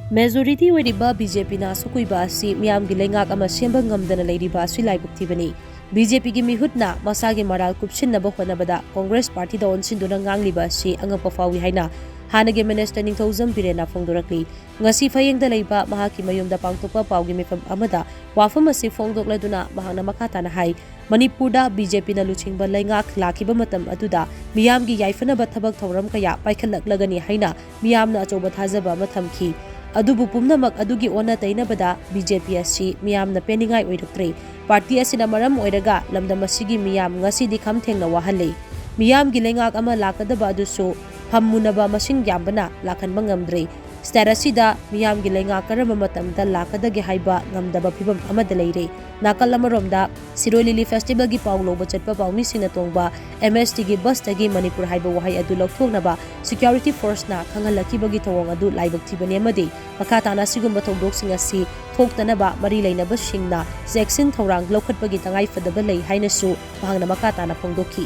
Majority oiriba BJP na sukuiba asi miyam gi lengak ama semba ngamdana leiriba asi laibuk thibani. BJP gi mihutna masagi maral kupsinnaba honabada Congress Party da Onshinduna Ngangliba Asi Angakpa Phao-I haina hanagi Minister Ningthoujam Biren phongdorakli. Ngasi phayengda leiba mahaki mayumda pangtokpa paugi mifam amada wafam asi phongdokladuna mahangna makatana hai Manipurda BJP na luchingba lengak lakiba matam aduda miyam gi yaifanaba thabak thoram kaya paikhallaklagani haina miyamna achoba thajaba mathamki. Adubu pumnamak adugi ona tainabada BJP asi miyamna peningai oiraktre party asina maram oiraga lamdam asigi miyam ngasi di khamthengna wahale miyam gi lengak ama lakadaba adusu phammunaba masing yambana lakhanba ngamdre starasida miyam gi lengak karama matamda lakadagi haiba ngamdaba phibam amada leire nakal amaromda Sirolili Festival gi pawloba chatpa pawmi singna tongba MST gi bus tagi Manipur haiba wahai adu lokthoknaba security force na khangalakibagi thawong adu laibak thibani amadi makatana sigumba thongdok singa si thoktanaba mari leinaba singna jackson thorang lokhatpagi tangai fadaba lei hainasu mahangna makatana phongdokhi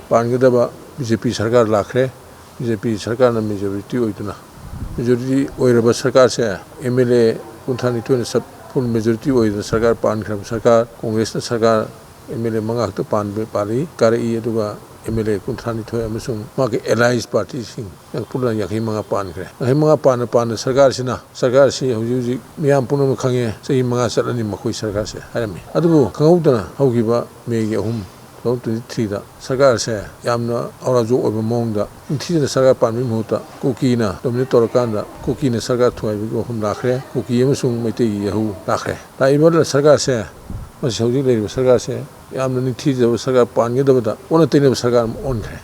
pangedaba BJP sarkar lakhre BJP sarkar na majority oiduna majority oiraba sarkar se MLA kunthani toina sab full majority oida sarkar pan khram sarkar Congress na sarkar MLA mangak to pan be pari kare I aduga MLA kunthani thoi amasung mage alliance party sing yang pura yakhi manga pan khre hai manga pan sarkar sina sarkar si huji miyam punam khange sei manga salani makhoi sarkar se harami adubu khangaudana haugiba mege ahum 2023 da sarkar se yamna aurajo oba mongda inthina sarkar pan mi muta kokina domni torakanda kokina sarkar thoi bi hum lakhre koki amasung meitei yahu lakhre ta ibala sarkar se mas hauji le sarkar se yamna nithija sarkar pan ge dabada ona tene sarkar on khre